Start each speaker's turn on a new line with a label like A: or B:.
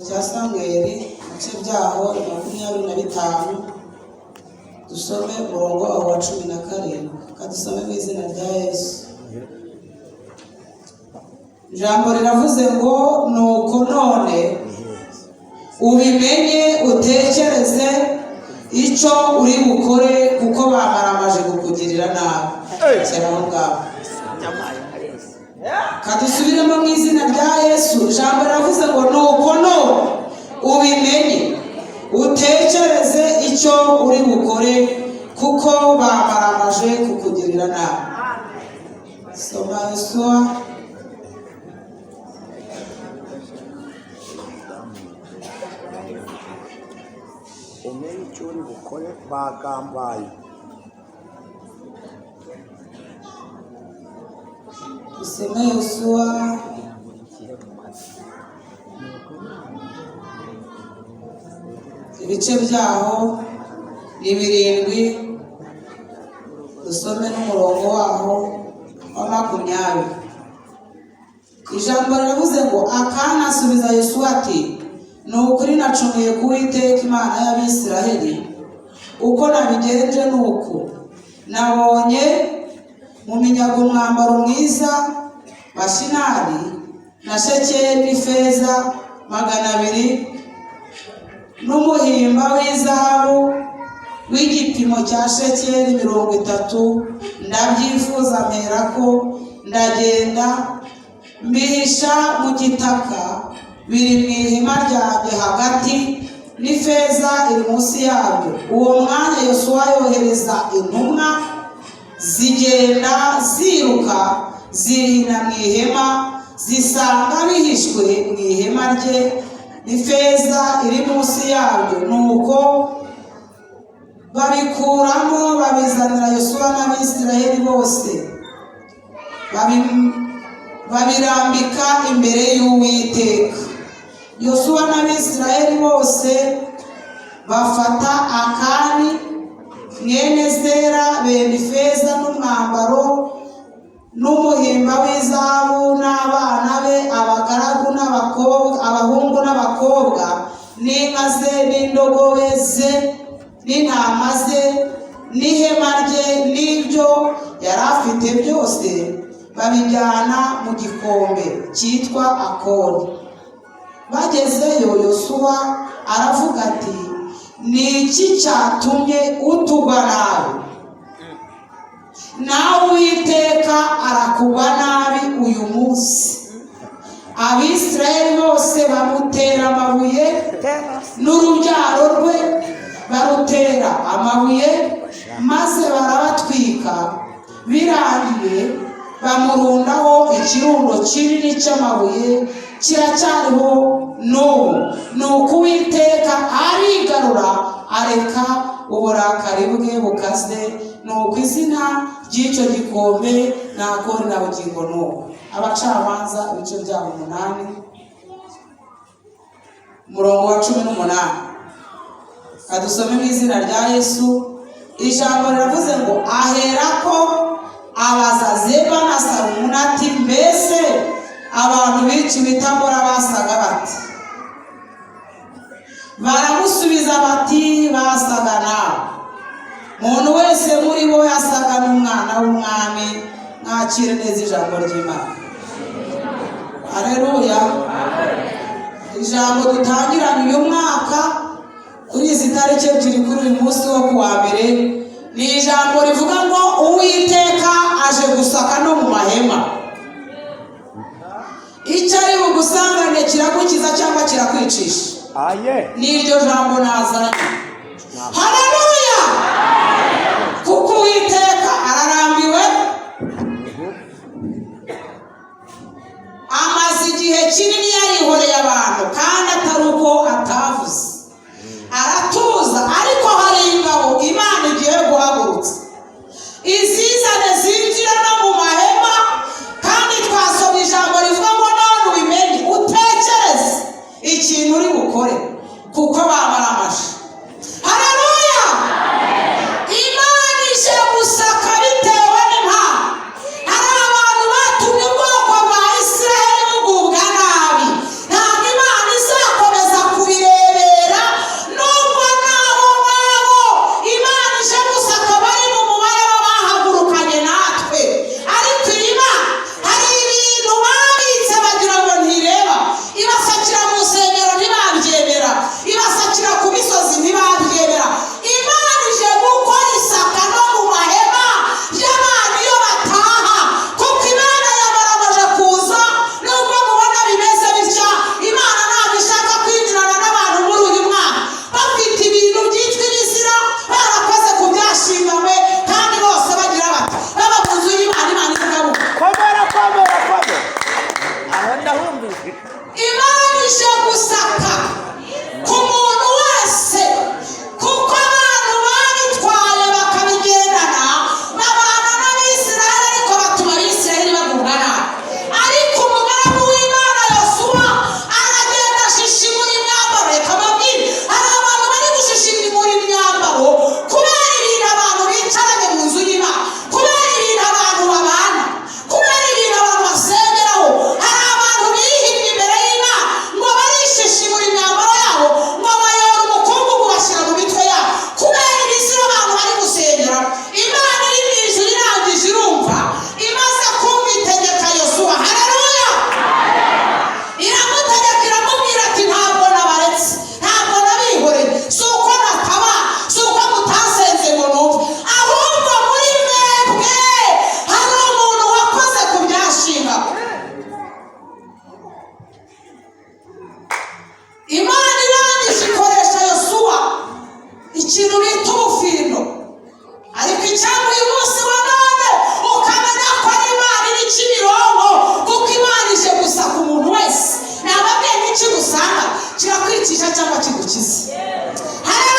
A: cya Samweli ibice byaho 25 dusome umurongo wa 17 kadusome mu izina rya Yesu. Ijambo riravuze ngo nuko none ubimenye utekereze icyo uri bukore kuko bamaramaje kukugirira nabi. Kadusubiremo mu izina rya Yesu. Ijambo riravuze ngo nuko none ubimenye utekereze icyo uri bukore kuko bamaramaje kukugirira nabi. Soma Yosuwa
B: umenye icyo uri bukore bagambaye.
A: Dusome Yosuwa ibice byaho ni 7 dusome n'umurongo waho wa 20. Ijambo riravuze ngo Akana asubiza Yosuwa ati nukuri nacumuye ku Uwiteka Imana y'Abisiraheli, uko nabigenje nuko nabonye mu minyago umwambaro mwiza wa shinari na shekeli n'ifeza 200 n'umuhimba w'izahabu w'igipimo cya shekeli 30. Ndabyifuza mperako ndagenda mbihisha mu gitaka biri mu ihema ryanjye hagati n'ifeza iri munsi yabyo. Uwo mwanya Yosuwa yohereza intumwa zigenda ziruka zihina mu ihema zisanga bihishwe mu ihema rye n'ifeza iri munsi yabyo, nuko babikuramo babizanira Yosuwa n'Abisiraheli bose babirambika imbere y'Uwiteka. Yosuwa n'Abisiraheli bose bafata Akani mwene Zera benda ifeza n'umwambaro n'umuhimba w'izahabu n'abana be, abagaragu n'abakobwa, abahungu n'abakobwa, n'inka ze n'indogobe ze n'intama ze n'ihema rye n'ibyo yari afite byose babijyana mu gikombe cyitwa Akori. Bagezeyo Yosuwa aravuga ati ni iki cyatumye utugwa nabi? Nawe Uwiteka arakugwa nabi uyu munsi. Abisirayeli bose bamutera amabuye n'urubyaro rwe barutera amabuye maze barabatwika. Birangiye bamurundaho ikirundo kinini cy'amabuye kiracyariho n'ubu. Nuko Uwiteka arigarura areka uburakari bwe bukaze, nuko izina ry'icyo gikombe Akori na bugingo n'ubu. Abacamanza ibice byabo 8 umurongo wa 18. Kadusome mu izina rya Yesu. Ijambo riravuze ngo aherako abaza Zeba na Salumuna ati mbese abantu biciwe itabora basaga bati? Baramusubiza bati basaga nawe. Umuntu wese muri bo yasaga n'umwana w'umwami. Mwakire neza ijambo ry'Imana. Haleluya. Ijambo dutangiranye uyu mwaka kuri izi tariki 2 kuri uyu munsi wo kuwa mbere ni ijambo rivuga ngo Uwiteka aje gusaka no mu mahema. Icyo ari bugusangane kiragukiza cyangwa kirakwicisha. Ni iryo jambo nazanye. Haleluya. Kuko Uwiteka ararambiwe, amaze igihe kinini yarihoreye abantu kandi atari uko atavuze. Aratuza ariko hari ingabo Imana igiye guhagurutsa izizane zinjira no mu mahema. Kandi twasoma ijambo rivuga ngo none ubimenye utekereze ikintu uri bukore kuko bamaramaje. Haleluya. Imana ije gusaka bitewe n'impamvu. Hari abantu batumye ubwoko bwa Isiraheli bugubwa nabi. Ntabwo Imana izakomeza kikakwicisha cyangwa kigukize. Hari